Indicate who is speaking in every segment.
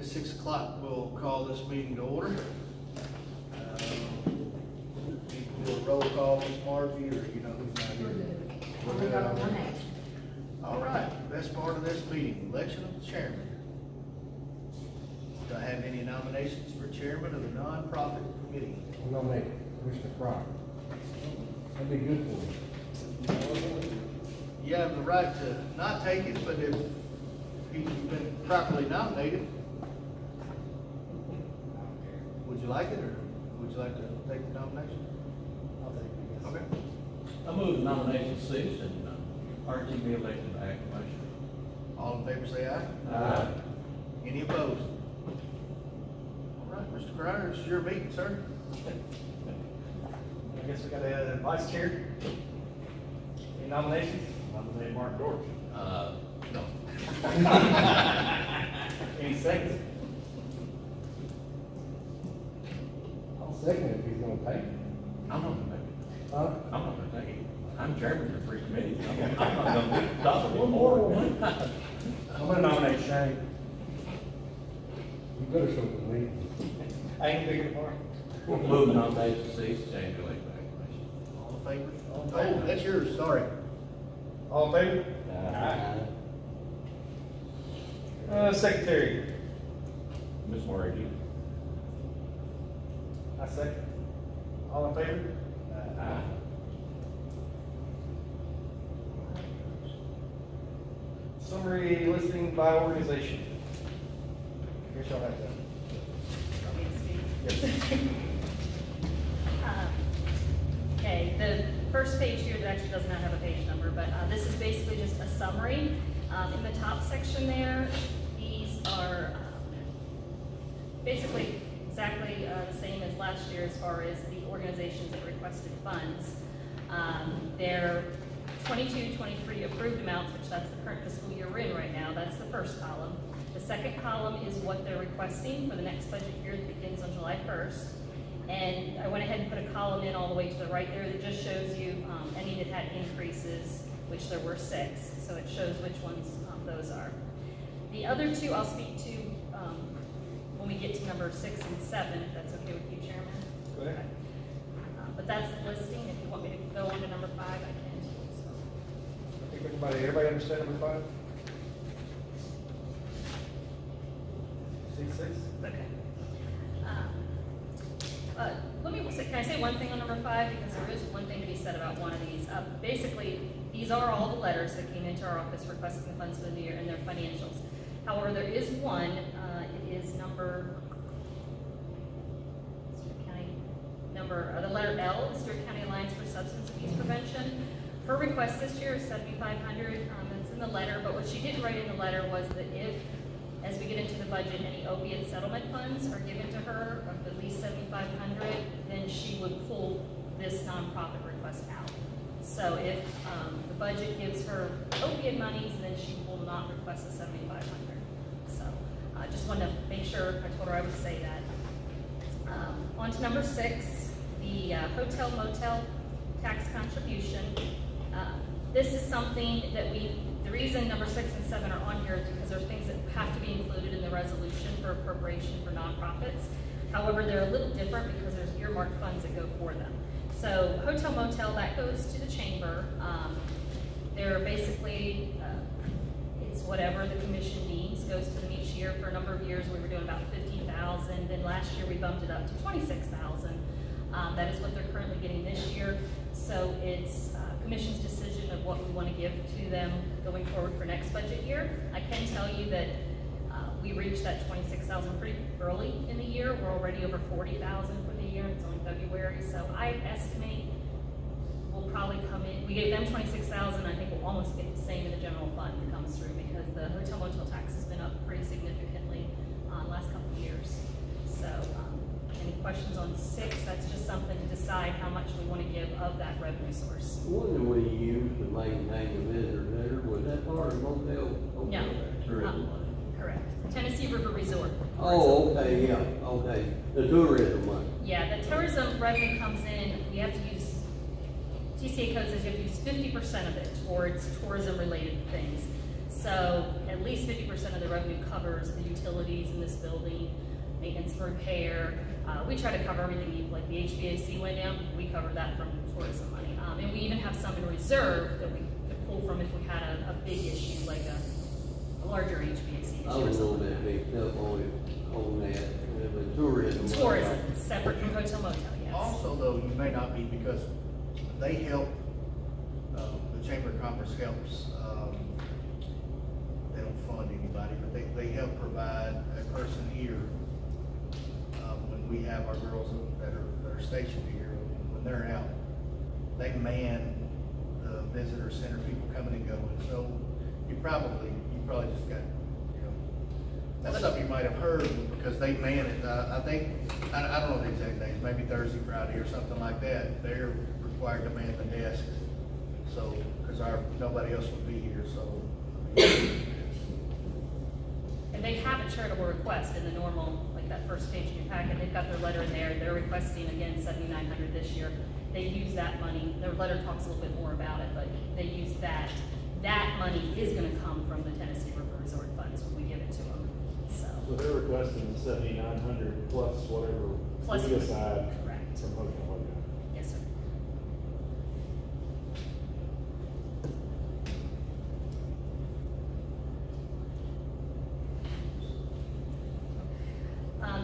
Speaker 1: At 6 o'clock, we'll call this meeting to order. Do a roll call, Ms. Margie, or you know who's not here?
Speaker 2: Only got one name.
Speaker 1: All right, best part of this meeting, election of the chairman. Do I have any nominations for chairman of the nonprofit committee?
Speaker 3: I'll nominate Commissioner Crocker. That'd be good for you.
Speaker 1: You have the right to not take it, but if he's been properly nominated, would you like it, or would you like to take the nomination?
Speaker 3: I'll take it, yes.
Speaker 1: Okay.
Speaker 4: I move the nomination cease and RT be elected by acclamation.
Speaker 1: All in favor say aye.
Speaker 4: Aye.
Speaker 1: Any opposed? All right, Mr. Crowder, it's your meeting, sir.
Speaker 5: I guess we got a vice chair. Any nominations? Nominate Mark George.
Speaker 4: No.
Speaker 5: Any seconds?
Speaker 3: I'll second it if he's gonna take it.
Speaker 4: I'm not gonna take it.
Speaker 3: Huh?
Speaker 4: I'm not gonna take it. I'm chairman of 3 committees. I'm not gonna be top of one more.
Speaker 5: I'm gonna nominate Shane.
Speaker 3: You better show the lead.
Speaker 5: I ain't picking apart.
Speaker 4: Move the nomination cease, change the elected by acclamation.
Speaker 1: All in favor?
Speaker 5: All in
Speaker 1: Oh,
Speaker 5: favor.
Speaker 1: that's yours, sorry.
Speaker 5: All in favor? Secretary.
Speaker 4: Ms. Morgan.
Speaker 5: I second. All in favor?
Speaker 4: Aye.
Speaker 5: Summary listing by organization. Guess y'all have that.
Speaker 2: Okay, the first page here that actually does not have a page number, but this is basically just a summary. In the top section there, these are basically exactly the same as last year as far as the organizations that requested funds. They're 22-23 approved amounts, which that's the current fiscal year we're in right now. That's the first column. The second column is what they're requesting for the next budget year that begins on July 1st. And I went ahead and put a column in all the way to the right there that just shows you any that had increases, which there were 6. So it shows which ones those are. The other two I'll speak to when we get to number 6 and 7, if that's okay with you, Chairman.
Speaker 5: Go ahead.
Speaker 2: But that's the listing. If you want me to go on to number 5, I can. So.
Speaker 5: I think everybody understand number 5? C6?
Speaker 2: Okay. Can I say one thing on number 5? Because there is one thing to be said about one of these. Basically, these are all the letters that came into our office requesting the funds for the year and their financials. However, there is one. It is number the letter L, the Stewart County Alliance for Substance Abuse Prevention. Her request this year is $7,500. That's in the letter. But what she didn't write in the letter was that if, as we get into the budget, any opiate settlement funds are given to her of at least $7,500, then she would pull this nonprofit request out. So if the budget gives her opiate monies, then she will not request the $7,500. So I just wanted to make sure, I told her I would say that. On to number 6, the hotel motel tax contribution. This is something that the reason number 6 and 7 are on here is because there are things that have to be included in the resolution for appropriation for nonprofits. However, they're a little different because there's earmarked funds that go for them. So hotel motel, that goes to the chamber. They're basically, it's whatever the commission needs, goes to them each year. For a number of years, we were doing about $15,000. Then last year, we bumped it up to $26,000. That is what they're currently getting this year. So it's Commission's decision of what we want to give to them going forward for next budget year. I can tell you that we reached that $26,000 pretty early in the year. We're already over $40,000 for the year. It's only February, so I estimate we'll probably come in. We gave them $26,000. I think we'll almost get the same in the general fund that comes through because the hotel motel tax has been up pretty significantly the last couple of years. So. Any questions on 6? That's just something to decide how much we want to give of that revenue source.
Speaker 6: What do we use to maintain the visitor center? Was that part of motel?
Speaker 2: No. Correct. Tennessee River Resort.
Speaker 6: Oh, okay, yeah, okay. The tourism money.
Speaker 2: Yeah, the tourism revenue comes in, we have to use, TCA code says you have to use 50% of it towards tourism related things. So at least 50% of the revenue covers the utilities in this building, maintenance and repair. We try to cover everything, like the HVAC went down, we cover that from tourism money. And we even have some in reserve that we could pull from if we had a big issue, like a larger HVAC issue
Speaker 6: I
Speaker 2: or
Speaker 6: was on
Speaker 2: something.
Speaker 6: that big up on that, but tourism.
Speaker 2: Tourism, separate from hotel motel, yes.
Speaker 1: Also, though, you may not be, because they help, the Chamber of Commerce helps, they don't fund anybody, but they help provide a person here, when we have our girls that are stationed here, when they're out, they man the visitor center, people coming and going, so you probably just got, you know, that's something you might have heard, because they man it, I think, I don't know the exact names, maybe Thursday, Friday, or something like that, they're required to man the desks, so, because nobody else would be here, so.
Speaker 2: And they have a charitable request in the normal, like that first page in your packet, they've got their letter in there, they're requesting again $7,900 this year. They use that money, their letter talks a little bit more about it, but they use that. That money is gonna come from the Tennessee River Resort Funds when we give it to them, so.
Speaker 7: So they're requesting the 7,900 plus whatever
Speaker 2: Plus
Speaker 7: we decide
Speaker 2: correct.
Speaker 7: from hotel motel.
Speaker 2: Yes, sir.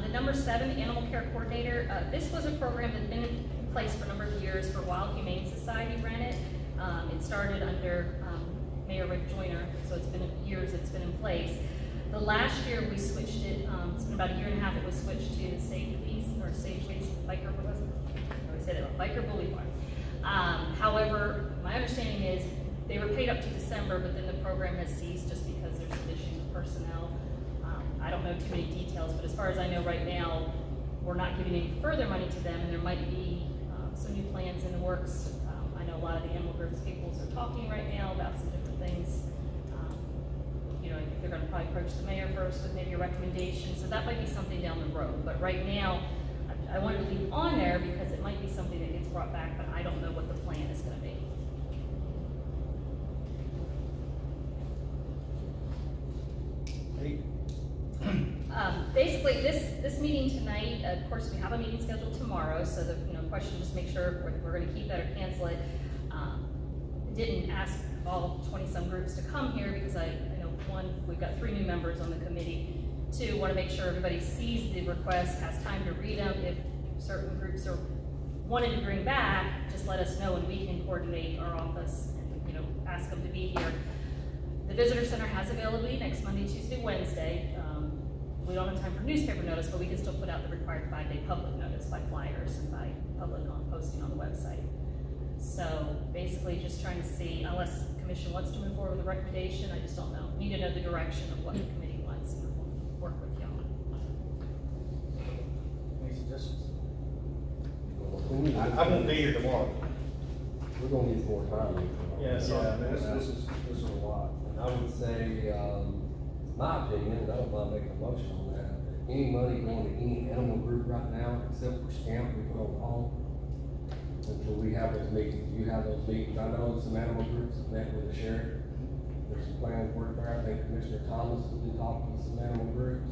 Speaker 2: The number 7, Animal Care Coordinator. This was a program that's been in place for a number of years for Wild Humane Society ran it. It started under Mayor Rick Joyner, so it's been years it's been in place. The last year we switched it, it's been about a year and a half, it was switched to Safe Police, or Safe Police Biker, what was it? I always say that, Biker Boulevard. However, my understanding is they were paid up to December, but then the program has ceased just because there's some issues with personnel. I don't know too many details, but as far as I know right now, we're not giving any further money to them, and there might be some new plans in the works. I know a lot of the animal groups peoples are talking right now about some different things. You know, I think they're gonna probably approach the mayor first with maybe a recommendation, so that might be something down the road. But right now, I wanted to leave it on there because it might be something that gets brought back, but I don't know what the plan is gonna be. Basically, this meeting tonight, of course, we have a meeting scheduled tomorrow, so the question, just make sure if we're going to keep that or cancel it. Didn't ask all 20-some groups to come here because I know, one, we've got 3 new members on the committee. 2, want to make sure everybody sees the request, has time to read them. If certain groups are wanting to bring back, just let us know and we can coordinate our office and ask them to be here. The visitor center has availability next Monday, Tuesday, Wednesday. We don't have time for newspaper notice, but we can still put out the required 5-day public notice by flyers and by public posting on the website. So basically just trying to see, unless the commission wants to move forward with a recommendation, I just don't know. Need to know the direction of what the committee wants and we'll work with y'all.
Speaker 5: Any suggestions? I won't be here tomorrow.
Speaker 3: We're gonna need more time.
Speaker 5: Yeah, so
Speaker 7: This is a lot.
Speaker 3: And I would say, my opinion, and I don't mind making a motion on that, any money going to any animal group right now, except for SCAMP, we put on hold until we have those meetings. You have those meetings. I know some animal groups have met with the sheriff. There's some plans work there. I think Commissioner Thomas has been talking to some animal groups.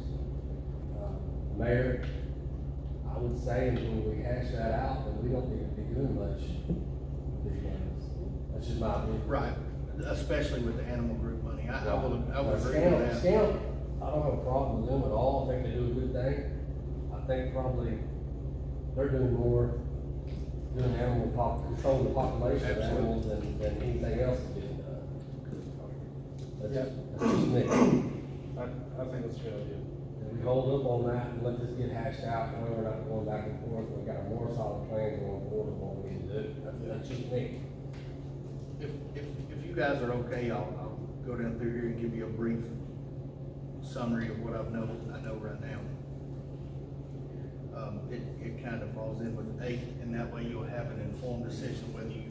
Speaker 3: Mayor, I would say until we hash that out, then we don't need to be doing much with these monies. That's just my opinion.
Speaker 1: Right, especially with the animal group money, I would agree
Speaker 3: Scam,
Speaker 1: with that.
Speaker 3: Scam, I don't have a problem with them at all, I think they do a good thing. I think probably they're doing more, doing controlling the population of animals than anything else is getting done. That's just me.
Speaker 7: I think it's a good idea.
Speaker 3: And we hold up on that and let this get hashed out, and we're not going back and forth, we've got a more solid plan going forward of what we need to do. That's just me.
Speaker 1: If you guys are okay, I'll go down through here and give you a brief summary of what I know right now. It kind of falls in with 8, and that way you'll have an informed decision whether you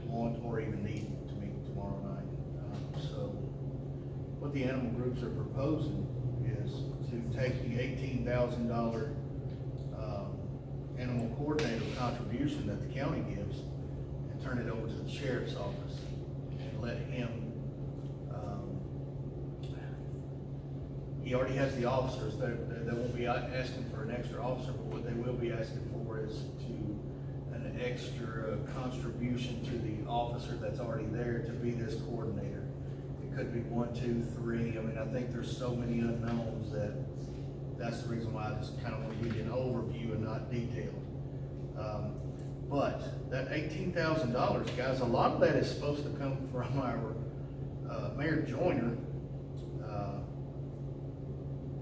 Speaker 1: want or even need to meet tomorrow night. So what the animal groups are proposing is to take the $18,000 animal coordinator contribution that the county gives and turn it over to the sheriff's office and let him he already has the officers. They won't be asking for an extra officer, but what they will be asking for is an extra contribution to the officer that's already there to be this coordinator. It could be 1, 2, 3. I mean, I think there's so many unknowns that's the reason why I just kind of want to give you an overview and not detailed. But that $18,000, guys, a lot of that is supposed to come from our Mayor Joyner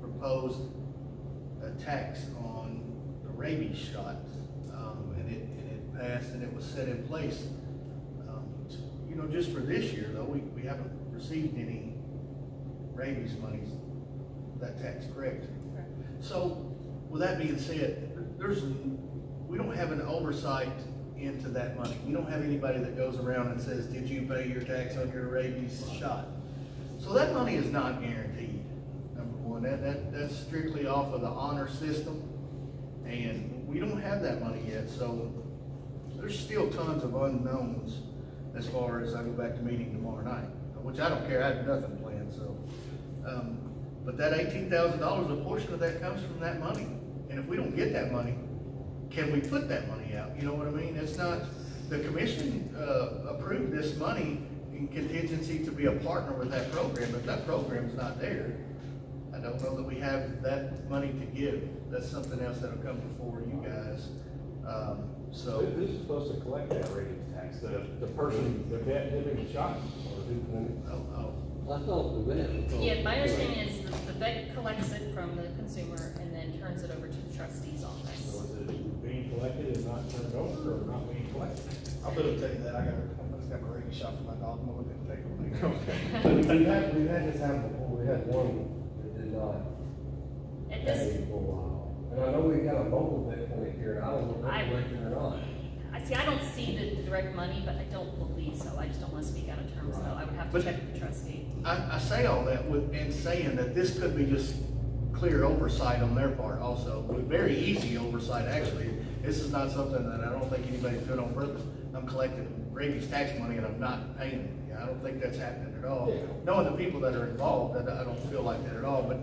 Speaker 1: proposed a tax on the rabies shots, and it passed and it was set in place. You know, just for this year though, we haven't received any rabies monies, that tax, correct? So, with that being said, we don't have an oversight into that money. We don't have anybody that goes around and says, did you pay your tax on your rabies shot? So that money is not guaranteed, number one. That's strictly off of the honor system, and we don't have that money yet. So there's still tons of unknowns as far as I go back to meeting tomorrow night, which I don't care, I have nothing planned, so. But that $18,000, a portion of that comes from that money. And if we don't get that money, can we put that money out? You know what I mean? It's not, the commission approved this money in contingency to be a partner with that program. If that program's not there, I don't know that we have that money to give. That's something else that'll come before you guys. So
Speaker 7: Who's supposed to collect that rabies tax? The person, the vet giving the shot? Or who?
Speaker 6: I thought the vet.
Speaker 2: Yeah, my understanding is the vet collects it from the consumer and then turns it over to the trustee's office.
Speaker 7: So is it being collected and not turned over, or not being collected?
Speaker 5: I'll be able to tell you that. I just got my rabies shot for my dog. I'm gonna take it.
Speaker 7: Okay.
Speaker 3: We've had this happen before. We had one that did not
Speaker 2: At
Speaker 3: pay
Speaker 2: this,
Speaker 3: for a while. And I know we got a mobile vet clinic here, and I don't know if they're collecting or not.
Speaker 2: I don't see the direct money, but I don't believe so. I just don't want to speak out of terms though. I would have to
Speaker 1: But-
Speaker 2: check with the trustee.
Speaker 1: I say all that in saying that this could be just clear oversight on their part also. Very easy oversight, actually. This is not something that I don't think anybody's doing on purpose. I'm collecting rabies tax money and I'm not paying it. Yeah, I don't think that's happening at all.
Speaker 7: Yeah.
Speaker 1: Knowing the people that are involved, I don't feel like that at all. But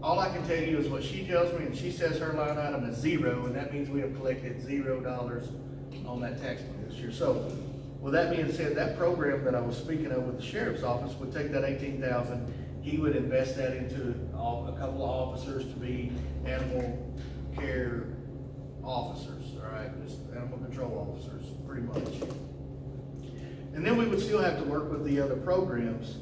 Speaker 1: all I can tell you is what she tells me, and she says her line item is 0, and that means we have collected $0 on that tax money this year. So, with that being said, that program that I was speaking of with the sheriff's office would take that $18,000. He would invest that into a couple of officers to be animal care officers, all right, just animal control officers, pretty much. And then we would still have to work with the other programs,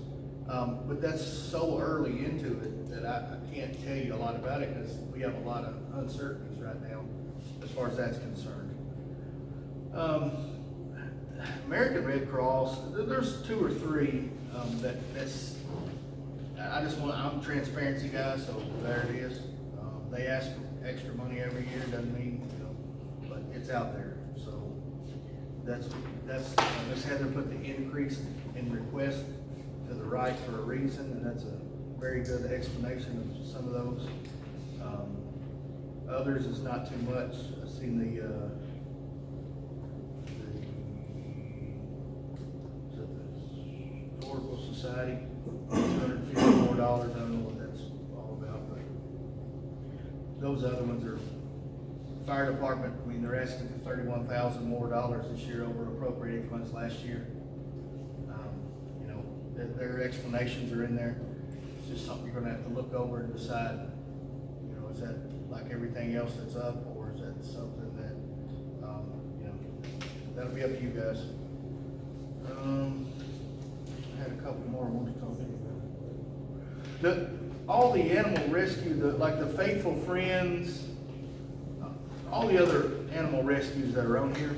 Speaker 1: but that's so early into it that I can't tell you a lot about it because we have a lot of uncertainties right now as far as that's concerned. American Red Cross, there's 2 or 3 that's, I'm transparency guy, so there it is. They ask for extra money every year, doesn't mean, you know, but it's out there. So that's Ms. Heather put the increase in request to the right for a reason, and that's a very good explanation of some of those. Others is not too much. I've seen the Historical Society, $250 more. I don't know what that's all about, but those other ones are fire department. I mean, they're asking for $31,000 more this year over appropriated funds last year. You know, their explanations are in there. It's just something you're going to have to look over and decide. You know, is that like everything else that's up, or is that something that you know, that'll be up to you guys. I had a couple more I wanted to talk about. All the animal rescue, like the Faithful Friends, all the other animal rescues that are on here.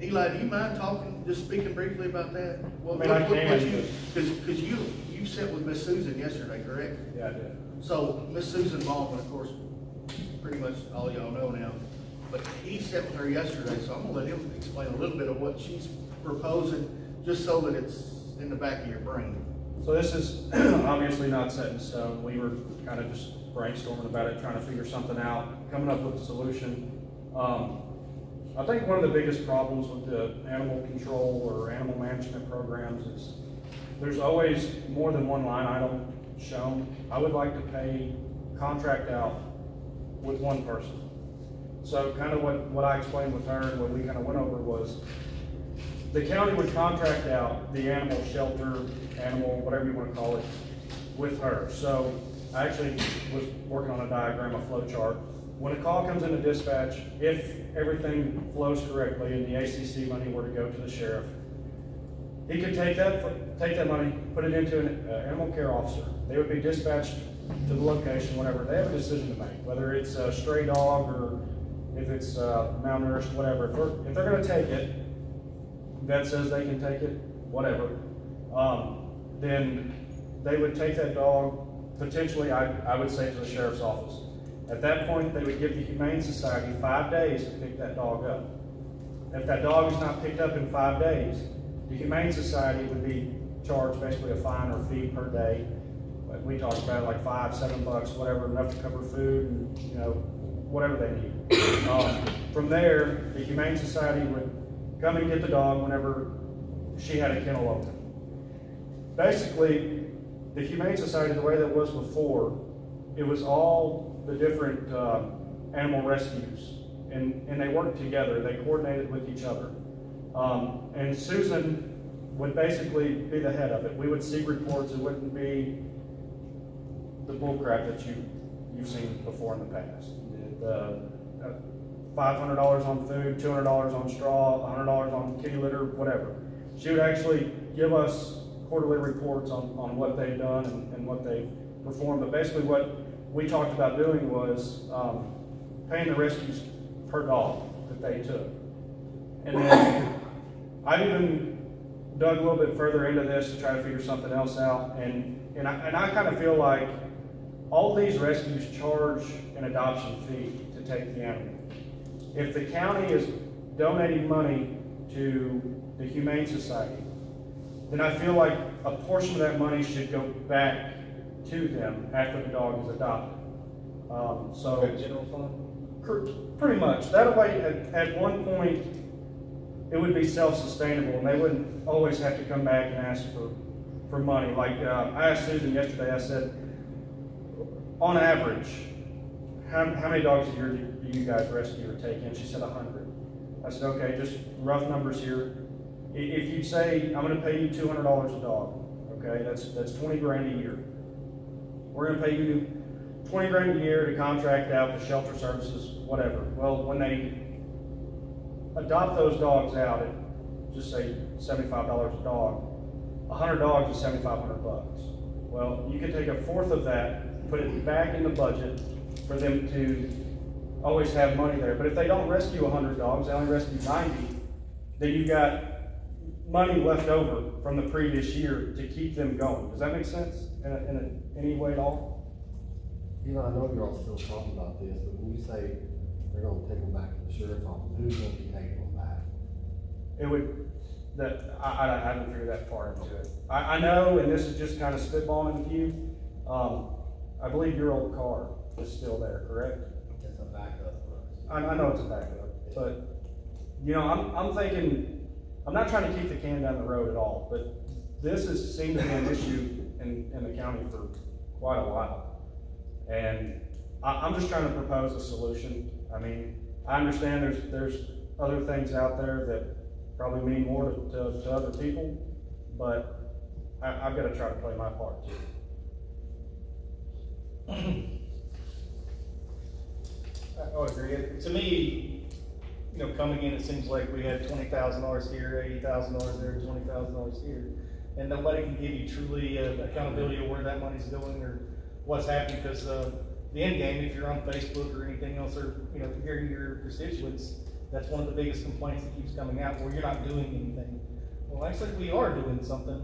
Speaker 1: Eli, do you mind just speaking briefly about that? Well,
Speaker 7: I can.
Speaker 1: Because you sat with Miss Susan yesterday, correct?
Speaker 7: Yeah, I did.
Speaker 1: So Miss Susan Baldwin, of course, pretty much all y'all know now, but he sat with her yesterday, so I'm gonna let him explain a little bit of what she's proposing, just so that it's in the back of your brain.
Speaker 8: So this is obviously not set in stone. We were kind of just brainstorming about it, trying to figure something out, coming up with a solution. I think one of the biggest problems with the animal control or animal management programs is there's always more than one line item shown. I would like to pay contract out with one person. So kind of what I explained with her and what we kind of went over was the county would contract out the animal shelter, animal, whatever you want to call it, with her. So I actually was working on a diagram, a flow chart. When a call comes into dispatch, if everything flows correctly and the ACC money were to go to the sheriff, he could take that money, put it into an animal care officer. They would be dispatched to the location, whatever. They have a decision to make, whether it's a stray dog or if it's malnourished, whatever. If they're going to take it, vet says they can take it, whatever, then they would take that dog, potentially, I would say, to the sheriff's office. At that point, they would give the Humane Society 5 days to pick that dog up. If that dog is not picked up in 5 days, the Humane Society would be charged basically a fine or fee per day. Like we talked about, like $5, $7, whatever, enough to cover food and, you know, whatever they need. From there, the Humane Society would come and get the dog whenever she had a kennel open. Basically, the Humane Society, the way that was before, it was all the different animal rescues, and they worked together. They coordinated with each other. And Susan would basically be the head of it. We would see reports. It wouldn't be the bullcrap that you've seen before in the past. $500 on food, $200 on straw, $100 on kitty litter, whatever. She would actually give us quarterly reports on what they've done and what they've performed. But basically what we talked about doing was paying the rescues per dog that they took. And then I even dug a little bit further into this to try to figure something else out. And I kind of feel like all these rescues charge an adoption fee to take the animal. If the county is donating money to the Humane Society, then I feel like a portion of that money should go back to them after the dog is adopted.
Speaker 5: General fund?
Speaker 8: Pretty much. That way, at one point, it would be self-sustainable, and they wouldn't always have to come back and ask for money. Like I asked Susan yesterday, I said, on average, how many dogs a year do you guys rescue or take in? She said 100. I said, okay, just rough numbers here. If you say, I'm going to pay you $200 a dog, okay, that's 20 grand a year. We're going to pay you 20 grand a year to contract out the shelter services, whatever. Well, when they adopt those dogs out at, just say, $75 a dog, 100 dogs is $7,500 bucks. Well, you can take a fourth of that, put it back in the budget for them to always have money there. But if they don't rescue 100 dogs, they only rescue 90, then you've got money left over from the previous year to keep them going. Does that make sense in any way at all?
Speaker 3: You know, I know you're all still talking about this, but when you say they're going to take them back to the sheriff's office, who's going to be taking them back?
Speaker 8: It would, I haven't figured that far into it. I know, and this is just kind of spitballing with you, I believe your old car is still there, correct?
Speaker 3: It's a backup for us.
Speaker 8: I know it's a backup, but, you know, I'm thinking, I'm not trying to kick the can down the road at all, but this has seemed to be an issue in the county for quite a while. And I'm just trying to propose a solution. I mean, I understand there's other things out there that probably mean more to other people, but I've got to try to play my part too.
Speaker 5: I would agree. To me, you know, coming in, it seems like we had $20,000 here, $80,000 there, $20,000 here, and nobody can give you truly accountability of where that money's going or what's happening. Because the end game, if you're on Facebook or anything else, or you know, hearing your constituents, that's one of the biggest complaints that keeps coming out. Well, you're not doing anything. Well, actually, we are doing something,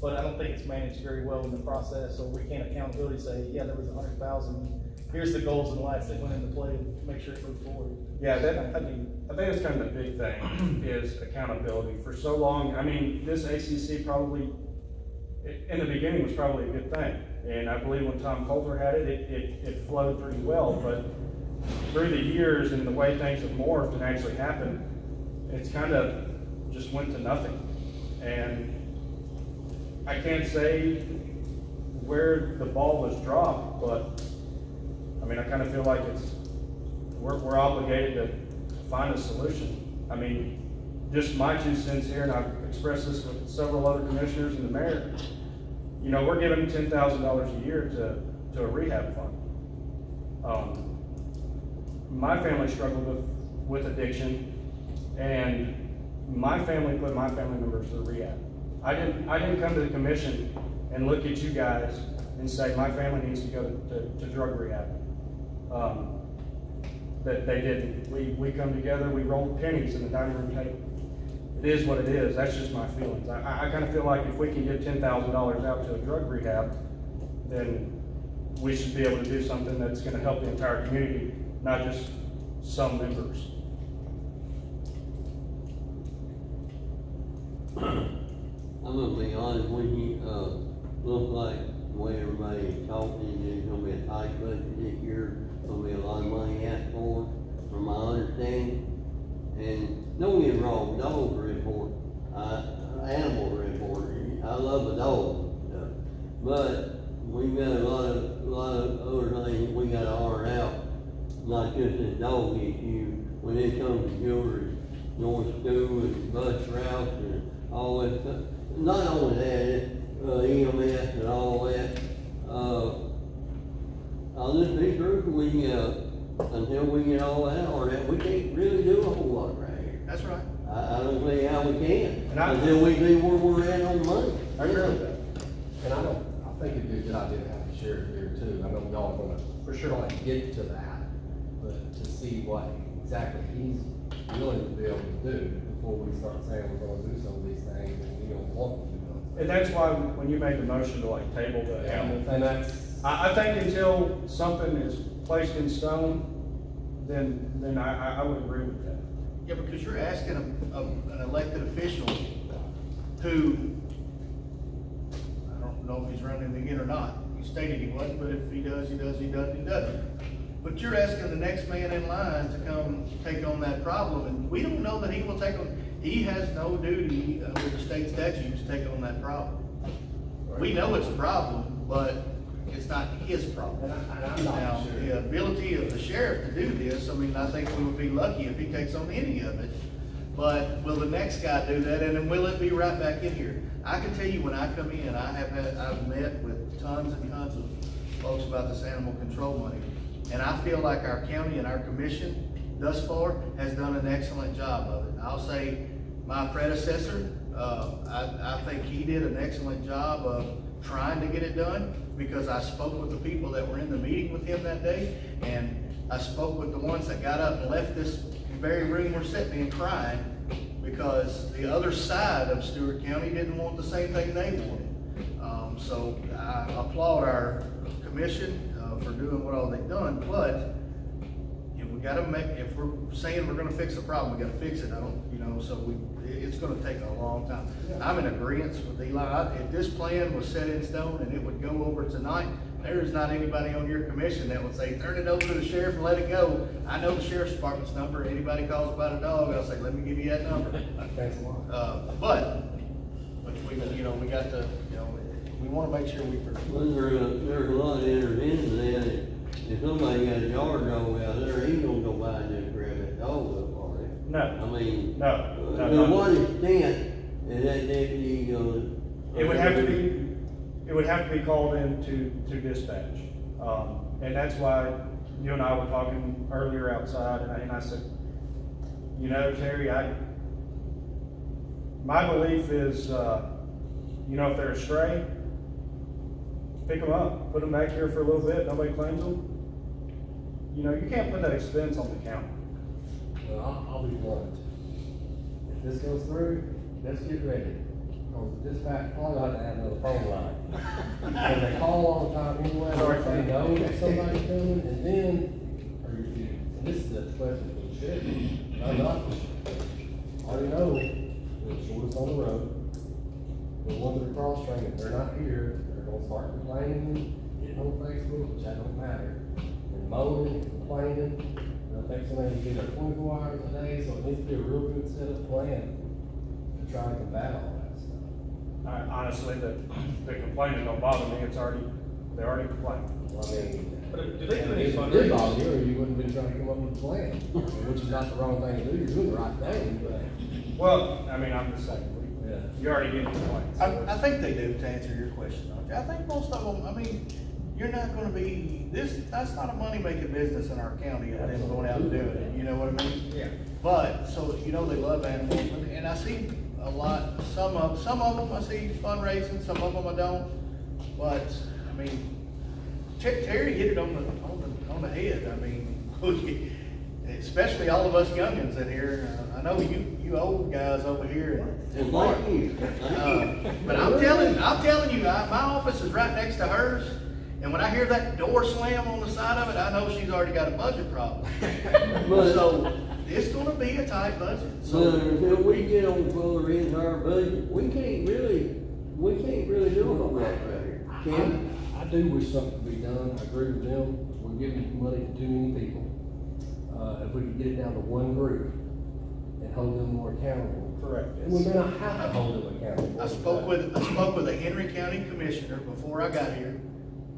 Speaker 5: but I don't think it's managed very well in the process. So we can't accountability say, yeah, there was 100,000. Here's the goals and lights that went into play to make sure it moved forward.
Speaker 8: Yeah, I think that's kind of the big thing is accountability. For so long, I mean, this ACC probably, in the beginning, was probably a good thing. And I believe when Tom Coulter had it, it flowed pretty well. But through the years and the way things have morphed and actually happened, it's kind of just went to nothing. And I can't say where the ball was dropped, but, I mean, I kind of feel like we're obligated to find a solution. I mean, just my 2 cents here, and I've expressed this with several other commissioners and the mayor, you know, we're giving $10,000 a year to a rehab fund. My family struggled with addiction, and my family put my family members through rehab. I didn't come to the commission and look at you guys and say my family needs to go to drug rehab. That they didn't. We come together, we roll pennies in the dining room table. It is what it is. That's just my feelings. I kind of feel like if we can give $10,000 out to a drug rehab, then we should be able to do something that's going to help the entire community, not just some members.
Speaker 6: I'm gonna be honest with you, look like the way everybody's talking, there's gonna be a tight budget this year, gonna be a lot of money asked for, from my understanding. And don't get me wrong, dogs are important, animals are important, I love a dog, but we've got a lot of other things we gotta iron out, not just this dog issue, when it comes to children going to school and bus routes and all that stuff. Not only that, EMS and all that, on this big group, until we get all that or that, we can't really do a whole lot right here.
Speaker 1: That's right.
Speaker 6: I don't see how we can,
Speaker 8: And
Speaker 6: until we see where we're at on money.
Speaker 8: I agree with that.
Speaker 3: And I think it'd be a good idea to have the sheriff here too. I know y'all are gonna for sure like get to that, but to see what exactly he's willing to be able to do before we start saying we're gonna do some of these things and we don't want to do them.
Speaker 8: And that's why when you made the motion to like table the animal
Speaker 3: And
Speaker 8: thing,
Speaker 3: that's,
Speaker 8: I think until something is placed in stone, then I would agree with that.
Speaker 1: Yeah, because you're asking an elected official who, I don't know if he's running again or not. He stated he wasn't, but if he does, he does, he doesn't, he doesn't. But you're asking the next man in line to come take on that problem, and we don't know that he will take on, he has no duty under the state statute to take on that problem. We know it's a problem, but it's not his problem.
Speaker 3: and I'm
Speaker 1: Now,
Speaker 3: not sure.
Speaker 1: the ability of the sheriff to do this, I mean, I think we would be lucky if he takes on any of it. But will the next guy do that, and then will it be right back in here? I can tell you when I come in, I've met with tons and tons of folks about this animal control money. And I feel like our county and our commission thus far has done an excellent job of it. I'll say my predecessor, I think he did an excellent job of trying to get it done, because I spoke with the people that were in the meeting with him that day, and I spoke with the ones that got up and left this very room we're sitting in crying because the other side of Stewart County didn't want the same thing they wanted. So I applaud our commission for doing what all they've done, but we gotta make, if we're saying we're gonna fix a problem, we gotta fix it. It's gonna take a long time. I'm in agreement with Eli. If this plan was set in stone and it would go over tonight, there is not anybody on your commission that would say, turn it over to the sheriff and let it go. I know the sheriff's department's number. Anybody calls about a dog, I'll say, let me give you that number.
Speaker 3: Thanks a lot.
Speaker 1: But we got to, we wanna make sure we.
Speaker 6: Well, there's a lot of interventions in. If somebody got a yard dog out there, he's gonna go by and just grab that dog up for it.
Speaker 8: No.
Speaker 6: I mean,
Speaker 8: No.
Speaker 6: to what extent is that deputy gonna?
Speaker 8: It would have to be called in to dispatch. And that's why you and I were talking earlier outside, and I said, Terry, my belief is, if they're astray, pick them up, put them back here for a little bit, nobody claims them. You can't put that expense on the county.
Speaker 3: Well, I'll be blunt. If this goes through, let's get ready. Because the dispatch probably ought to add another phone line. Because they call all the time anyway, they know that somebody's coming, and then, and this is the question for the sheriff, I'm not the sheriff. I already know the shortest on the road, the ones that are cross-trained, if they're not here, they're gonna start complaining, getting on Facebook, which that don't matter, and moaning, complaining. I think somebody can be there 24 hours a day, so it needs to be a real good set of plan to try to combat all that stuff.
Speaker 8: Honestly, the complaining don't bother me, they're already complaining.
Speaker 3: Well, I mean,
Speaker 5: But do they do any
Speaker 3: if it did bother
Speaker 5: fundraisers?
Speaker 3: you, or you wouldn't have been trying to come up with a plan, which is not the wrong thing to do, you're doing the right thing, but.
Speaker 8: Well, I mean, I'm just saying,
Speaker 3: Yeah.
Speaker 8: you already getting complaints.
Speaker 1: I think they do, to answer your question, don't you? I think most of them, I mean, you're not gonna be, that's not a money-making business in our county, of them going out and doing it, you know what I mean?
Speaker 5: Yeah.
Speaker 1: But, so, you know, they love animals, and I see a lot, some of them I see fundraising, some of them I don't. But, I mean, Terry hit it on the head, I mean, especially all of us youngins in here. I know you old guys over here.
Speaker 6: And like you.
Speaker 1: But I'm telling you, my office is right next to hers, and when I hear that door slam on the side of it, I know she's already got a budget problem. So, it's gonna be a tight budget.
Speaker 6: So until we get on the other end of our budget, we can't really do a whole lot right here. Can
Speaker 3: I do wish something could be done, I agree with them, we're giving money to too many people. If we could get it down to one group and hold them more accountable.
Speaker 8: Correct.
Speaker 3: And we may not have to hold them accountable.
Speaker 1: I spoke with a Henry County commissioner before I got here.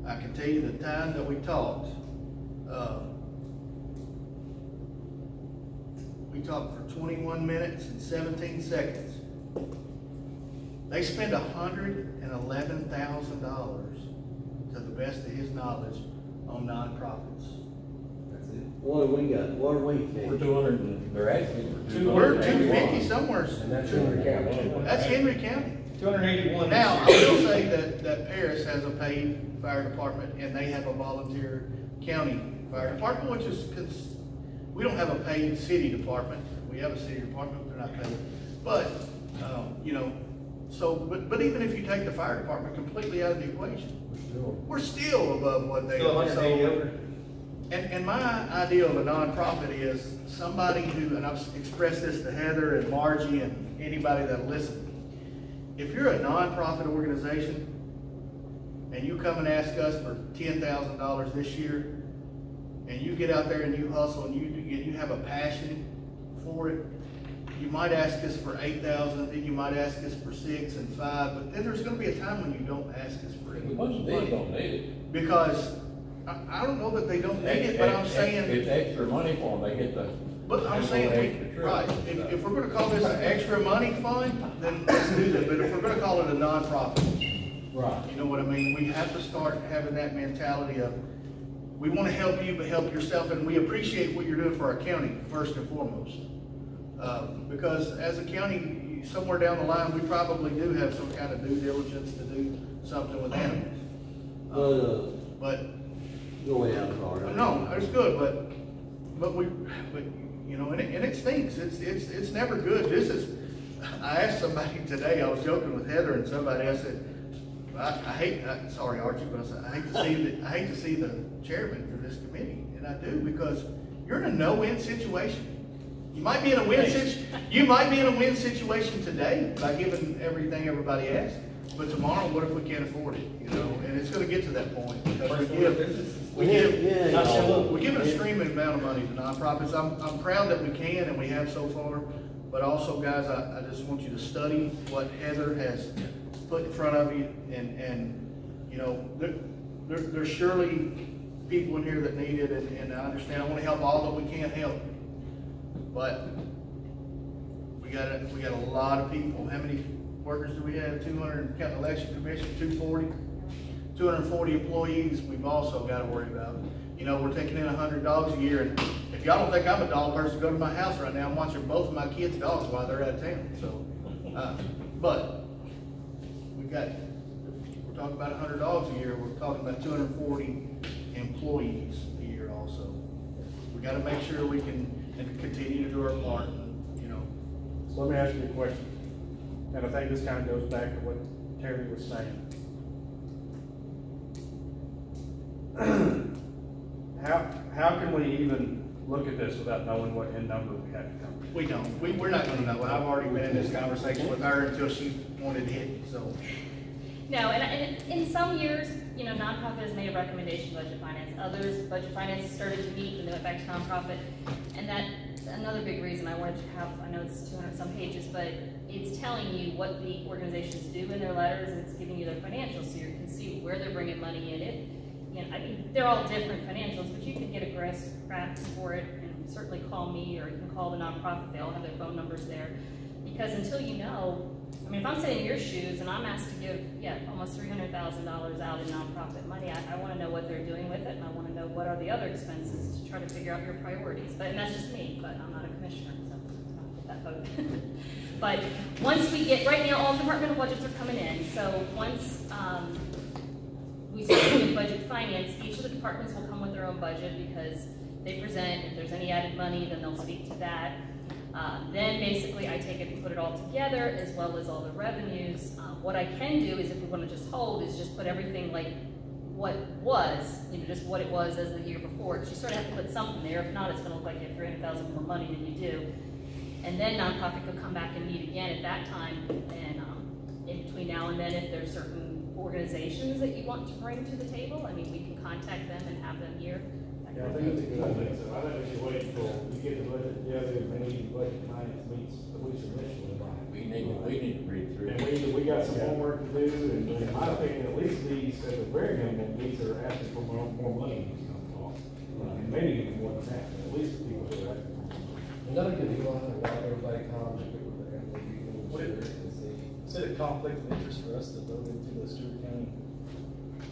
Speaker 1: I can tell you the time that we talked. We talked for 21 minutes and 17 seconds. They spend $111,000, to the best of his knowledge, on nonprofits.
Speaker 3: That's it.
Speaker 6: what do we got? What do we
Speaker 4: We're
Speaker 6: think?
Speaker 4: 200, and they're asking for
Speaker 1: We're
Speaker 4: 281.
Speaker 1: 250 somewhere.
Speaker 3: And that's Henry County.
Speaker 1: That's Henry County.
Speaker 5: 281
Speaker 1: Now, I
Speaker 5: this year.
Speaker 1: will say that Paris has a paid fire department, and they have a volunteer county fire department, which is, we don't have a paid city department. We have a city department, but they're not paid. But, you know, so, but even if you take the fire department completely out of the equation, we're still above what they
Speaker 5: Still
Speaker 1: are.
Speaker 5: 180 over.
Speaker 1: And my idea of a nonprofit is somebody who, and I've expressed this to Heather and Margie and anybody that'll listen. If you're a nonprofit organization and you come and ask us for $10,000 this year, and you get out there and you hustle and you have a passion for it, you might ask us for $8,000, then you might ask us for $6,000 and $5,000, but then there's going to be a time when you don't ask us for it.
Speaker 4: Most of them don't need it.
Speaker 1: Because I don't know that they don't need it, but I'm saying.
Speaker 4: It's extra money for them, they get the.
Speaker 1: But I'm saying, right, if we're gonna call this an extra money fund, then let's do that, but if we're gonna call it a nonprofit,
Speaker 3: Right.
Speaker 1: you know what I mean? We have to start having that mentality of, we wanna help you, but help yourself, and we appreciate what you're doing for our county, first and foremost. Because as a county, somewhere down the line, we probably do have some kind of due diligence to do something with animals. But,
Speaker 6: Go ahead, I'm sorry.
Speaker 1: no, it's good, but you know, and it stinks. It's never good. I asked somebody today, I was joking with Heather and somebody, I said, sorry Archie, but I said, I hate to see the chairman for this committee, and I do, because you're in a no-win situation. You might be in a win situation today by giving everything everybody asks, but tomorrow, what if we can't afford it, you know? And it's gonna get to that point, because we give an extreme amount of money to nonprofits. I'm proud that we can and we have so far, but also, guys, I just want you to study what Heather has put in front of you, and you know, there's surely people in here that need it, and I understand. I want to help all that we can help, but we got a lot of people. How many workers do we have? 200, counting election commission, 240 employees. We've also got to worry about. You know, we're taking in $100 a year, and if y'all don't think I'm a dog person, go to my house right now. I'm watching both of my kids' dogs while they're out of town. So, but we're talking about 100 dogs a year. We're talking about 240 employees a year also. We got to make sure we can continue to do our part. You know.
Speaker 8: So let me ask you a question, and I think this kind of goes back to what Terry was saying. How can we even look at this without knowing what end number we have to come to?
Speaker 1: We don't. We're not going to know. I've already been in this conversation with her until she wanted to hit it. So.
Speaker 2: No, and in some years, you know, nonprofit has made a recommendation to budget finance. Others, budget finance started to meet and they went back to nonprofit. And that another big reason I wanted to have, I know it's 200 some pages, but it's telling you what the organizations do in their letters, and it's giving you their financials, so you can see where they're bringing money in. I mean, they're all different financials, but you can get a grasp for it, and certainly call me, or you can call the nonprofit. They all have their phone numbers there. Because until you know, I mean, if I'm sitting in your shoes and I'm asked to give, almost $300,000 out in nonprofit money, I want to know what they're doing with it, and I want to know what are the other expenses to try to figure out your priorities. And that's just me, but I'm not a commissioner, so I'll get that vote. But once we get, right now, all departmental budgets are coming in, so once we start doing budget finance, each of the departments will come with their own budget because they present. If there's any added money, then they'll speak to that. Then basically I take it and put it all together, as well as all the revenues. What I can do is, if we want to just hold, is just put everything like what was, just what it was as the year before, because you sort of have to put something there. If not, it's going to look like you have $300,000 more money than you do. And then nonprofit could come back and meet again at that time, and in between now and then, if there's certain organizations that you want to bring to the table, I mean, we can contact them and have them here.
Speaker 7: Yeah, I think that's a good idea. So I think we should wait until we get the budget together, and maybe budget finance meets the week's initially.
Speaker 4: We need to read through.
Speaker 7: And we got some homework to do, and in my opinion, at least these, at the very minimum, these are asking for more money in these costs. And maybe even more than that, but at least the people who are asking for more money.
Speaker 3: Another good deal, I think, everybody comments with the MOU.
Speaker 5: Is it a conflict of interest for us to vote into the Stewart County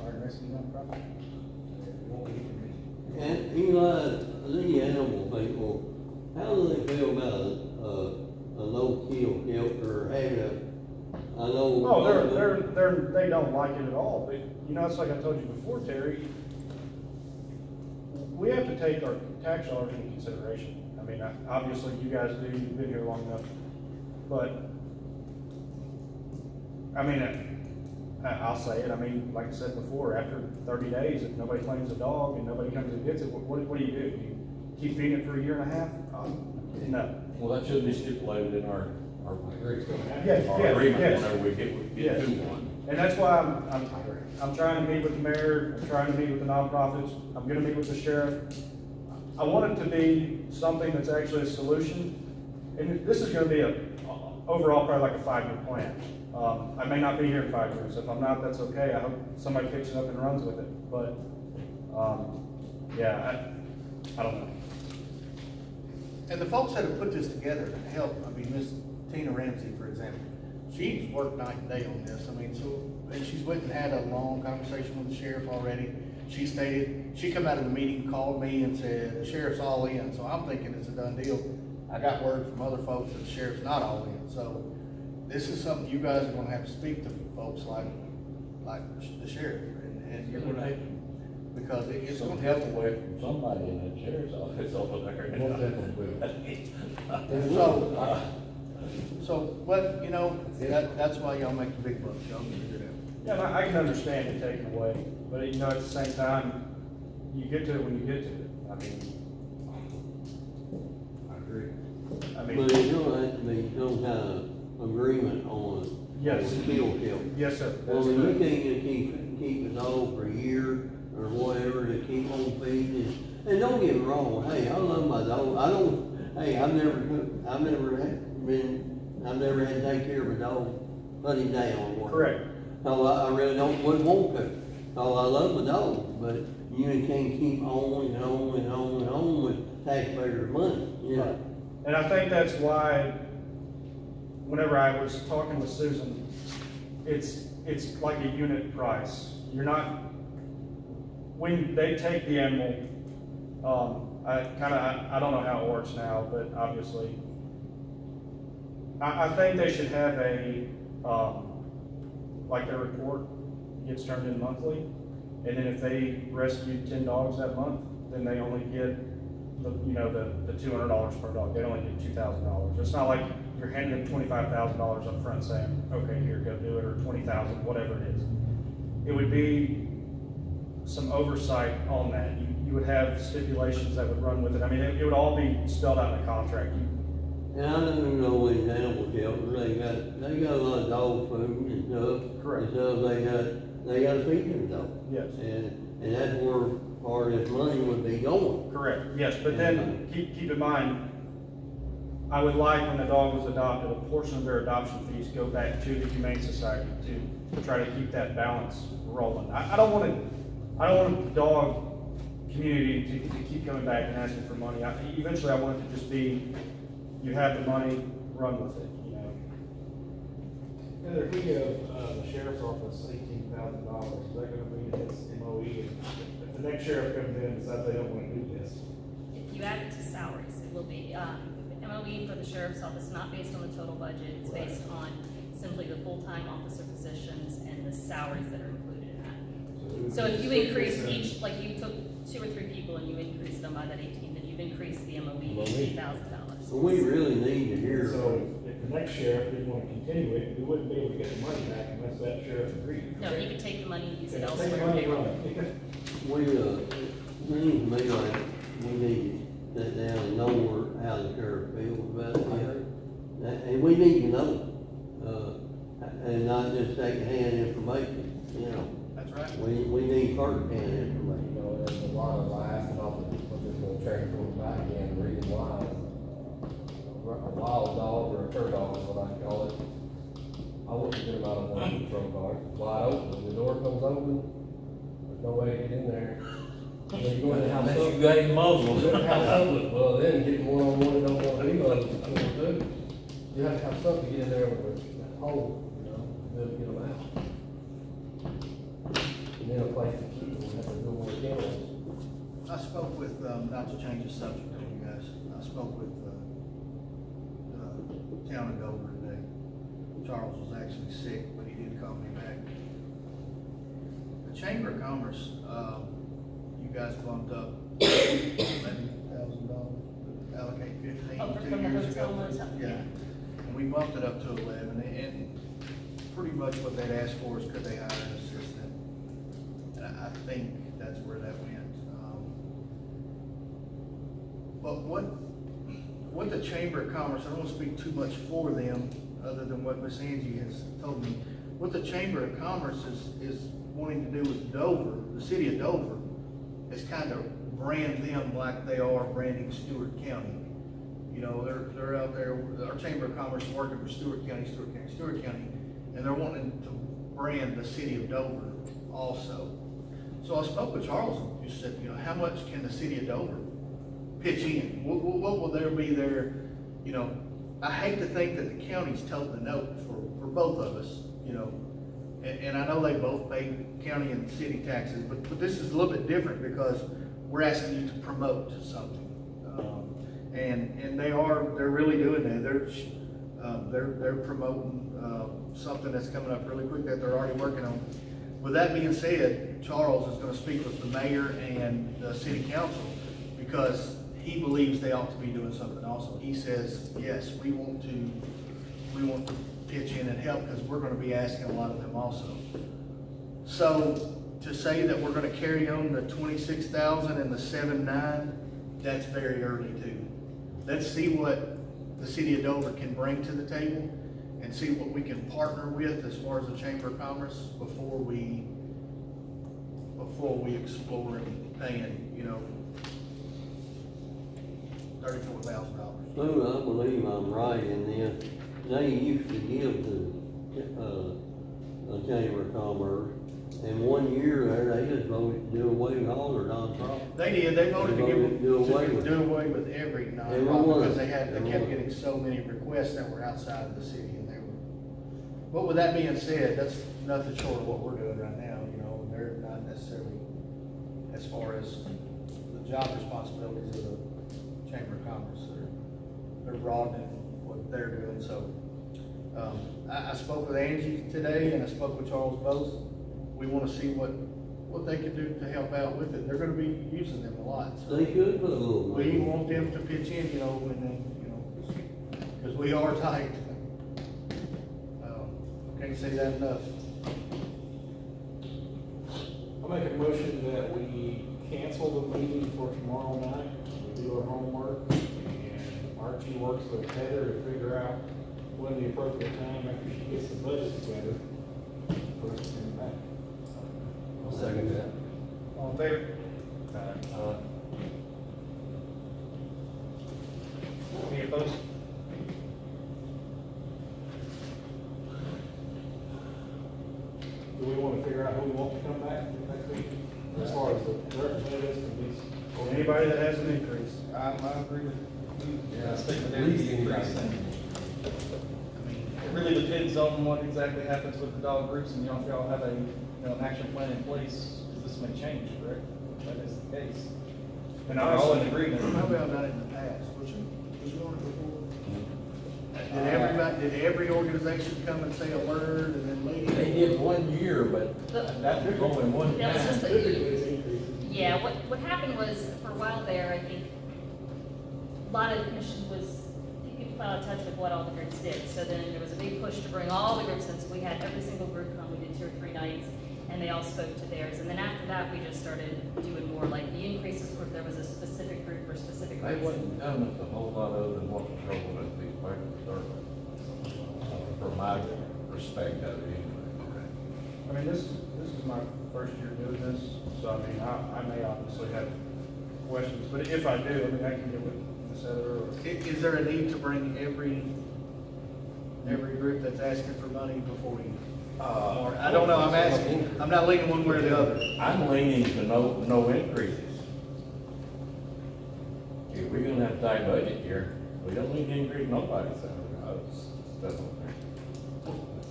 Speaker 5: Fire and Rescue nonprofit?
Speaker 6: And Eli, the animal people, how do they feel about a no-kill shelter or having I know.
Speaker 8: Oh, they don't like it at all. But, it's like I told you before, Terry, we have to take our tax dollars into consideration. I mean, obviously you guys do, you've been here long enough, but I mean, I'll say it. I mean, like I said before, after 30 days, if nobody claims a dog and nobody comes and gets it, what do you do? You keep feeding it for a year and a half? No.
Speaker 4: Well, that should be stipulated in our
Speaker 8: Yes,
Speaker 4: agreement
Speaker 8: yes.
Speaker 4: whenever we get to one.
Speaker 8: And that's why I'm trying to meet with the mayor, I'm trying to meet with the nonprofits, I'm gonna meet with the sheriff. I want it to be something that's actually a solution. And this is gonna be overall probably like a 5-year plan. I may not be here in 5 years. If I'm not, that's okay. I hope somebody picks it up and runs with it. But, I don't know.
Speaker 1: And the folks that have put this together help. I mean, Miss Tina Ramsey, for example, she's worked night and day on this. I mean, and she's went and had a long conversation with the sheriff already. She stated, she come out of the meeting, called me and said, the sheriff's all in. So I'm thinking it's a done deal. I got word from other folks that the sheriff's not all in. So this is something you guys are gonna have to speak to folks like the sheriff. And you're gonna have to, because it's
Speaker 4: Some
Speaker 1: gonna
Speaker 4: help
Speaker 1: help.
Speaker 4: away from somebody in that sheriff's office over there.
Speaker 1: That's why y'all make the big bucks. Y'all can figure it out.
Speaker 8: Yeah, and I can understand it taken away, but at the same time, you get to it when you get to it. I mean,
Speaker 3: I agree.
Speaker 6: But there's gonna have to be some kind of agreement on.
Speaker 8: Yes.
Speaker 6: On the kill shelter.
Speaker 8: yes, sir.
Speaker 6: Well,
Speaker 8: That's
Speaker 6: you
Speaker 8: correct.
Speaker 6: can't keep a dog for a year or whatever to keep on feeding. And don't get me wrong, hey, I love my dog. I've never had to take care of a dog, put him down.
Speaker 8: Correct.
Speaker 6: So I really wouldn't want to. So I love my dog, but you can't keep on and on and on and on with taxpayers' money,
Speaker 8: Right. And I think that's why, whenever I was talking with Susan, it's like a unit price. You're not, when they take the animal, I don't know how it works now, but obviously, I think they should have like their report gets turned in monthly, and then if they rescue 10 dogs that month, then they only get the $200 per dog. They only get $2,000. It's not like you're handing them $25,000 up front saying, okay, here, go do it, or $20,000, whatever it is. It would be some oversight on that. You would have stipulations that would run with it. I mean, it would all be spelled out in the contract.
Speaker 6: And I don't know in animal shelters, they got a lot of dog food and stuff.
Speaker 8: Correct.
Speaker 6: And stuff they got to feed them dog.
Speaker 8: Yes.
Speaker 6: And that's where part of this money would be going.
Speaker 8: Correct, yes, but then keep in mind, I would like, when the dog was adopted, a portion of their adoption fees go back to the Humane Society to try to keep that balance rolling. I don't want the dog community to keep coming back and asking for money. Eventually I want it to just be, you have the money, run with it, you know.
Speaker 7: Heather, if we give, the sheriff's office $18,000, is that gonna mean it's MOE? If the next sheriff comes in and decides they don't wanna do this?
Speaker 2: If you add it to salaries, it will be, MOE for the sheriff's office, not based on the total budget, it's based on simply the full-time officer positions and the salaries that are included in that. So if you increase each, like you took 2 or 3 people and you increased them by that 18, then you've increased the MOE $18,000.
Speaker 6: So we really need to hear.
Speaker 7: So if the next sheriff didn't wanna continue it, we wouldn't be able to get the money back unless that sheriff agreed.
Speaker 2: No, you could take the money and use it
Speaker 7: Take the
Speaker 2: elsewhere.
Speaker 7: money and run it.
Speaker 6: We, seems to me like we need to sit down and know how the sheriff feels about it. And we need to know, and not just secondhand information, you know.
Speaker 1: That's right.
Speaker 6: We need first-hand information.
Speaker 3: You know, there's a lot of, I asked about the people just gonna train them back in, the reason why. A wild dog or a fur dog is what I call it. I wouldn't get them out of one patrol car, wide open, the door comes open, there's no way to get in there. So you're going to have
Speaker 4: Unless you got him muzzled.
Speaker 3: You're gonna have something, well, then getting one-on-one, don't want to do, I don't do. You have to have something to get in there with that hole, you know, to be able to get them out. And then a place to keep them, have to do more kennels.
Speaker 1: I spoke with, not to change the subject on you guys, I spoke with, the town of Dover today. Charles was actually sick, but he did call me back. The Chamber of Commerce, you guys bumped up $11,000, allocate 15
Speaker 2: Oh,
Speaker 1: 2
Speaker 2: from the
Speaker 1: years
Speaker 2: hotel
Speaker 1: ago.
Speaker 2: motel,
Speaker 1: Yeah,
Speaker 2: yeah.
Speaker 1: and we bumped it up to 11, and pretty much what they'd asked for is could they hire an assistant? And I think that's where that went. But what the Chamber of Commerce, I don't want to speak too much for them, other than what Miss Angie has told me. What the Chamber of Commerce is wanting to do with Dover, the city of Dover, is kind of brand them like they are branding Stewart County. You know, they're out there, our Chamber of Commerce is working for Stewart County, and they're wanting to brand the city of Dover also. So I spoke with Charles and just said, you know, how much can the city of Dover pitch in? What will there be there? You know, I hate to think that the county's told the note for both of us, you know, and I know they both pay county and city taxes, but this is a little bit different because we're asking you to promote something. And they're really doing that. They're promoting something that's coming up really quick that they're already working on. With that being said, Charles is going to speak with the mayor and the city council because he believes they ought to be doing something also. He says, yes, we want to pitch in and help because we're going to be asking a lot of them also. So to say that we're going to carry on the 26,000 and the 7.9, that's very early too. Let's see what the city of Dover can bring to the table and see what we can partner with as far as the Chamber of Commerce before we explore and paying, you know, $34,000.
Speaker 6: Lou, I believe I'm right in this. They used to give to the Chamber of Commerce, and 1 year there, they just voted to do away with all their nonprofits.
Speaker 1: They did. They voted to
Speaker 6: do away with
Speaker 1: every
Speaker 6: Every
Speaker 1: nonprofit
Speaker 6: one.
Speaker 1: because they kept getting so many requests that were outside of the city, and they were. But with that being said, that's nothing short of what we're doing right now. You know, they're not necessarily as far as the job responsibilities of the Chamber of Commerce. They're broadening what they're doing. So I spoke with Angie today, and I spoke with Charles both. We want to see what they can do to help out with it. They're going to be using them a lot. So
Speaker 6: They could put a little money.
Speaker 1: we want them to pitch in, you know, because we are tight. Can't say that enough.
Speaker 7: I'll make a motion that we cancel the meeting for tomorrow night. We do our homework, and Archie works with Heather to figure out when the appropriate time after she gets the budget together for us to come back.
Speaker 3: I'll second that.
Speaker 8: All in favor? Any opposed?
Speaker 7: far as the representatives can be.
Speaker 8: Anybody that has an increase.
Speaker 5: I agree with you.
Speaker 3: Yeah,
Speaker 5: Statement
Speaker 3: at
Speaker 5: there,
Speaker 3: least
Speaker 5: it's
Speaker 3: anybody.
Speaker 5: pretty simple. It really depends on what exactly happens with the dog groups, and if y'all have an action plan in place, this may change, correct? That is the case.
Speaker 8: And
Speaker 5: We're all in
Speaker 8: honestly,
Speaker 5: agreement.
Speaker 1: How about that in the past? Was you on it before? Did every organization come and say a word and then leave?
Speaker 4: They did 1 year, but that was only one
Speaker 2: That was just
Speaker 4: time.
Speaker 7: Typically, it's increases.
Speaker 2: Yeah, what happened was, for a while there, I think, a lot of the commission was, you could file a touch with what all the groups did. So then there was a big push to bring all the groups in, so we had every single group come, we did 2 or 3 nights, and they all spoke to theirs. And then after that, we just started doing more, like the increases were if there was a specific group or specific
Speaker 4: They
Speaker 2: groups.
Speaker 4: wasn't telling us a whole lot other than what the trouble with these papers are. From my respect of it anyway.
Speaker 8: I mean, this is my first year doing this, so I mean, I may obviously have questions, but if I do, I mean, I can get with Ms. Heather or.
Speaker 1: Is there a need to bring every group that's asking for money before we? Or, I don't know, I'm asking, I'm not leaning one way or the other.
Speaker 4: I'm leaning to no increases. If we're gonna have a tight budget here, we don't need to increase nobody's salary. That's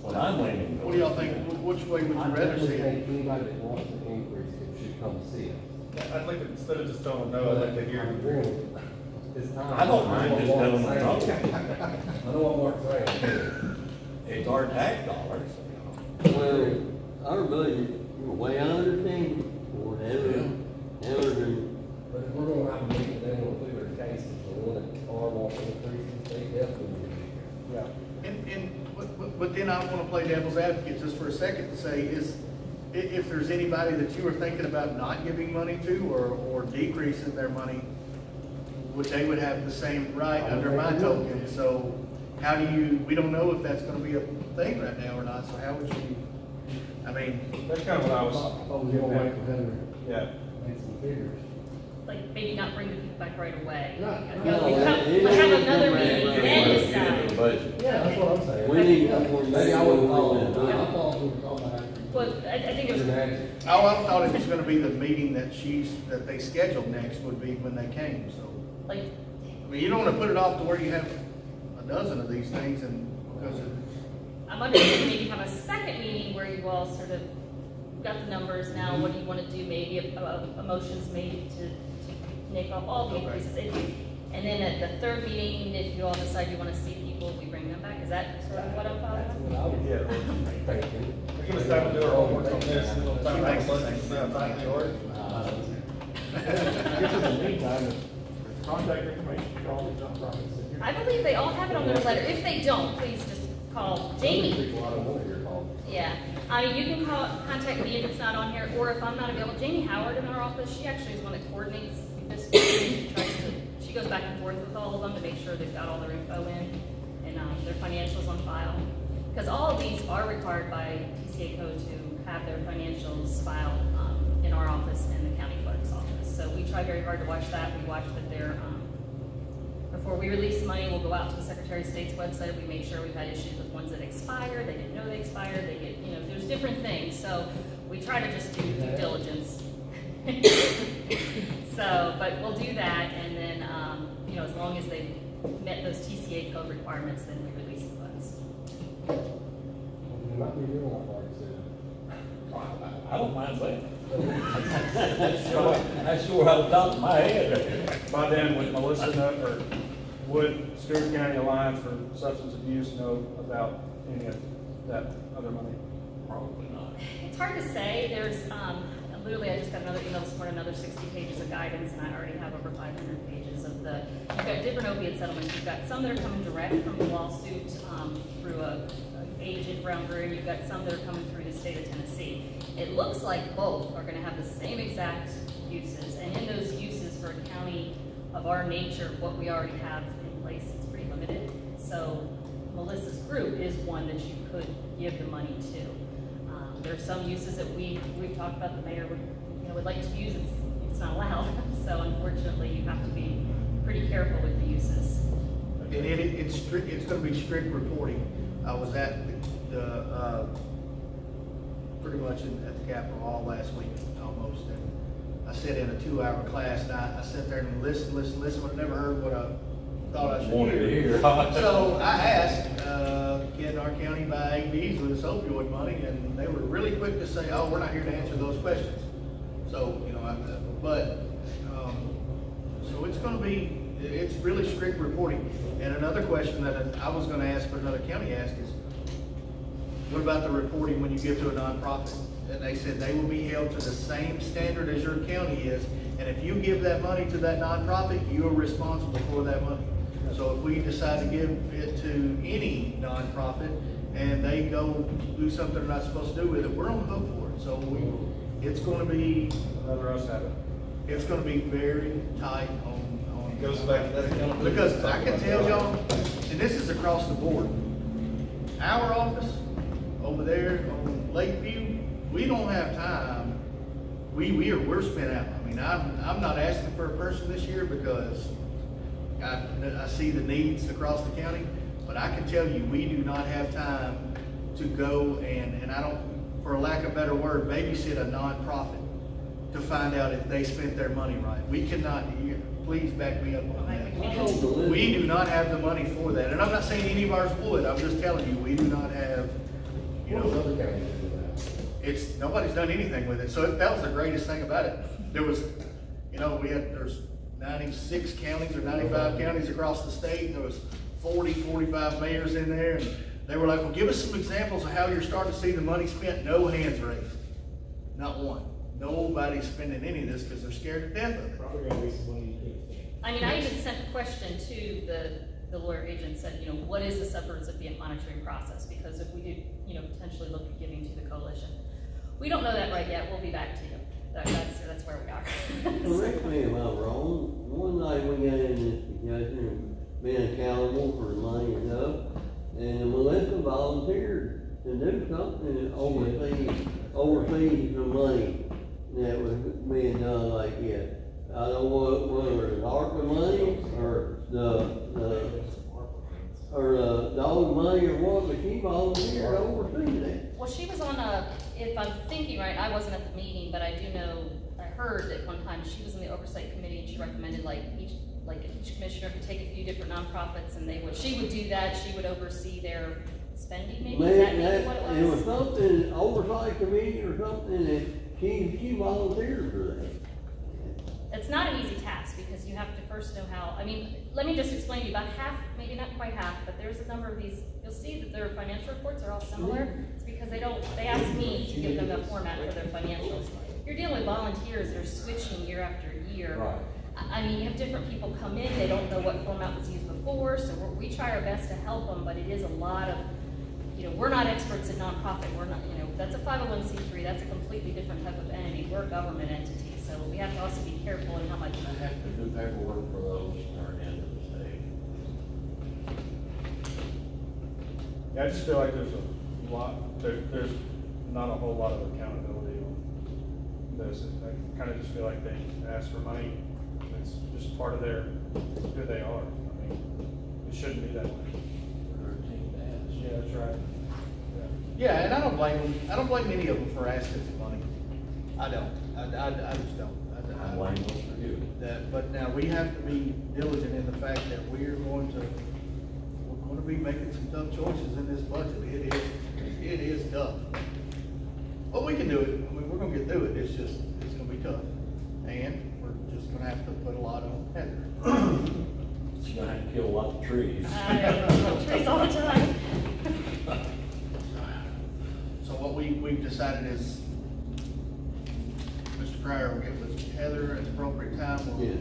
Speaker 4: what I'm leaning.
Speaker 1: What do y'all think, which way would you
Speaker 3: I
Speaker 1: rather
Speaker 3: definitely
Speaker 1: see
Speaker 3: think
Speaker 1: it?
Speaker 3: anybody that wants an increase should come see us.
Speaker 5: I'd like to, instead of just telling them no, I'd like to hear.
Speaker 3: It's time.
Speaker 4: I don't mind just telling them no.
Speaker 3: I know what Mark's saying.
Speaker 4: It's our tax dollars.
Speaker 6: Well, our budget, the way I understand it, whatever,
Speaker 3: But if we're gonna have a meeting, then we'll do their cases, the one that are wanting increases, they definitely need to be here.
Speaker 8: Yeah.
Speaker 1: But then I wanna play devil's advocate just for a second to say is, if there's anybody that you are thinking about not giving money to or decreasing their money, would they would have the same right under my token, so how do you, we don't know if that's gonna be a thing right now or not, so how would you, I mean,
Speaker 8: That's kind of what I was.
Speaker 3: I thought we were gonna wait for Heather
Speaker 8: Yeah.
Speaker 3: to make some figures.
Speaker 2: Like, maybe not bring the people back right away.
Speaker 3: Right.
Speaker 2: You know,
Speaker 6: No,
Speaker 2: we
Speaker 6: it
Speaker 2: have
Speaker 6: ain't
Speaker 2: another
Speaker 6: gonna
Speaker 2: meeting,
Speaker 6: bring
Speaker 2: then
Speaker 6: it
Speaker 2: decide.
Speaker 4: Budget.
Speaker 3: Yeah, that's what I'm saying.
Speaker 6: We need more
Speaker 3: Maybe I wouldn't follow
Speaker 6: money.
Speaker 3: it. I thought we were talking about.
Speaker 2: Well, I think it was,
Speaker 3: Magic.
Speaker 1: oh, I thought it was gonna be the meeting that they scheduled next would be when they came, so.
Speaker 2: like,
Speaker 1: I mean, you don't wanna put it off to where you have a dozen of these things and, because of,
Speaker 2: I'm wondering, maybe have a second meeting where you all sort of got the numbers now, what do you want to do, maybe a motions maybe to make off all the increases. And then at the third meeting, if you all decide you want to see people, we bring them back. Is that sort of what I'm
Speaker 3: That's
Speaker 2: following?
Speaker 3: what I would
Speaker 5: Yeah.
Speaker 3: thinking.
Speaker 5: Give us time to do our homework on this, and we'll talk about
Speaker 1: Makes
Speaker 5: budget,
Speaker 1: sense.
Speaker 5: see how tight they are.
Speaker 7: I guess in the meantime, if contact information for all these nonprofits.
Speaker 2: I believe they all have it on their letter. If they don't, please just call Jamie.
Speaker 3: People I don't want to hear called.
Speaker 2: Yeah, you can contact me if it's not on here, or if I'm not available, Jamie Howard in our office, she actually is one that coordinates this. She goes back and forth with all of them to make sure they've got all their info in and their financials on file. Because all of these are required by TCA code to have their financials filed in our office and the county clerk's office. So we try very hard to watch that. We watch that they're, before we release money, we'll go out to the Secretary of State's website. We make sure we've had issues with ones that expired. They didn't know they expired. They get, there's different things. So we try to just do due diligence. So, but we'll do that, and then, as long as they met those TCA code requirements, then we release the funds.
Speaker 3: You might be doing what Mark said.
Speaker 4: I don't mind saying. That's sure out the top of my head.
Speaker 8: By then, would Melissa know, or would Stewart County Alliance for Substance Abuse know about any of that other money?
Speaker 4: Probably not.
Speaker 2: It's hard to say. There's, literally, I just got another email this morning, another 60 pages of guidance, and I already have over 500 pages of the, you've got different opiate settlements. You've got some that are coming direct from the lawsuit through a agent Brown Brewer. You've got some that are coming through the state of Tennessee. It looks like both are going to have the same exact uses, and in those uses for a county of our nature, what we already have in place is pretty limited. So Melissa's group is one that you could give the money to. There are some uses that we've talked about. The mayor would like to use. It's not allowed. So unfortunately, you have to be pretty careful with the uses.
Speaker 1: and it's gonna be strict reporting. I was at pretty much at the Capitol all last week almost, and sit in a 2-hour class, and I sat there and listened, but never heard what I thought I should
Speaker 4: Wanted to hear.
Speaker 1: So I asked, can our county buy AEDs with this opioid money? And they were really quick to say, oh, we're not here to answer those questions. So, you know, so it's gonna be, it's really strict reporting. And another question that I was gonna ask, but another county asked is, what about the reporting when you give to a nonprofit? And they said they will be held to the same standard as your county is. And if you give that money to that nonprofit, you are responsible for that money. So if we decide to give it to any nonprofit and they go do something they're not supposed to do with it, we're on the hook for it. So it's going to be,
Speaker 8: Rather us have it.
Speaker 1: it's going to be very tight on.
Speaker 5: It goes back to that accountability.
Speaker 1: Because I can tell y'all, and this is across the board, our office over there on Lakeview, we don't have time. We're spent out. I mean, I'm not asking for a person this year because I see the needs across the county, but I can tell you, we do not have time to go and I don't, for a lack of a better word, babysit a nonprofit to find out if they spent their money right. We cannot, please back me up on that. We do not have the money for that. And I'm not saying any of ours would, I'm just telling you, we do not have, you know.
Speaker 3: Other counties do that.
Speaker 1: Nobody's done anything with it. So that was the greatest thing about it. There was, you know, there's 96 counties or 95 counties across the state. There was 40, 45 mayors in there. And they were like, well, give us some examples of how you're starting to see the money spent. No hands raised. Not one. Nobody's spending any of this because they're scared to death of it.
Speaker 7: Probably gonna be some money you can't spend.
Speaker 2: I mean, I even sent a question to the lawyer agent, said, you know, what is the sub-recipient monitoring process? Because if we do, you know, potentially look at giving to the coalition. We don't know that right yet. We'll be back to you. That's where we are.
Speaker 6: Correct me if I'm wrong, one night we got in this discussion and being accountable for the money and stuff, and Melissa volunteered to do something and oversees the money that was being done like that. I don't know whether it's ARPA money or the dog money or what, but she volunteered to oversee that.
Speaker 2: Well, she was on if I'm thinking right, I wasn't at the meeting, but I do know, I heard at one time she was in the oversight committee and she recommended each commissioner could take a few different nonprofits and she would do that, she would oversee their spending maybe, is that maybe what it was?
Speaker 6: It was something, oversight committee or something that she volunteered for that.
Speaker 2: It's not an easy task because you have to first know how, I mean, let me just explain to you about half, maybe not quite half, but there's a number of these, you'll see that their financial reports are all similar. It's because they ask me to give them a format for their financials. You're dealing with volunteers that are switching year after year.
Speaker 3: Right.
Speaker 2: I mean, you have different people come in, they don't know what format was used before, so we try our best to help them, but it is a lot of, you know, we're not experts in nonprofit, we're not, you know, that's a 501c3, that's a completely different type of entity, we're a government entity, so we have to also be careful in how much.
Speaker 4: I have to do paperwork for those turned into the state.
Speaker 8: Yeah, I just feel like there's a lot, there's not a whole lot of accountability on this. I kind of just feel like they ask for money. It's just part of who they are. I mean, it shouldn't be that way. Yeah, that's right.
Speaker 1: Yeah, and I don't blame any of them for asking for money. I don't. I just don't.
Speaker 4: I blame those for you.
Speaker 1: But now we have to be diligent in the fact that we're going to be making some tough choices in this budget. It is tough. But we can do it. I mean, we're gonna get through it. It's gonna be tough. And we're just gonna have to put a lot on Heather.
Speaker 4: She's gonna have to kill a lot of trees.
Speaker 2: Trees all the time.
Speaker 1: So what we've decided is, Mr. Pryor will get with Heather at the appropriate time. We'll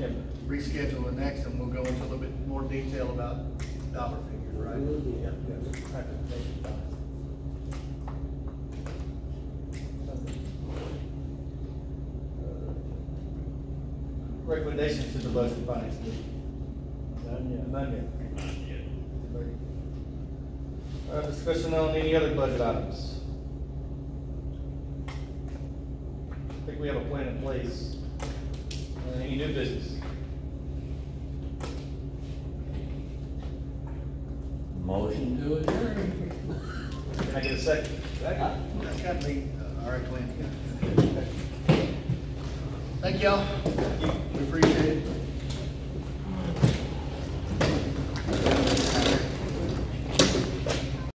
Speaker 1: reschedule the next and we'll go into a little bit more detail about dollar figures, right?
Speaker 6: Yeah.
Speaker 5: Recommendations to the budget and finance committee. None yet. Discussion on any other budget items. I think we have a plan in place. Any new business?
Speaker 4: Motion to adjourn.
Speaker 5: Can I get a second?
Speaker 1: That's got to be, all right, Glenn. Thank y'all.
Speaker 5: Thank you.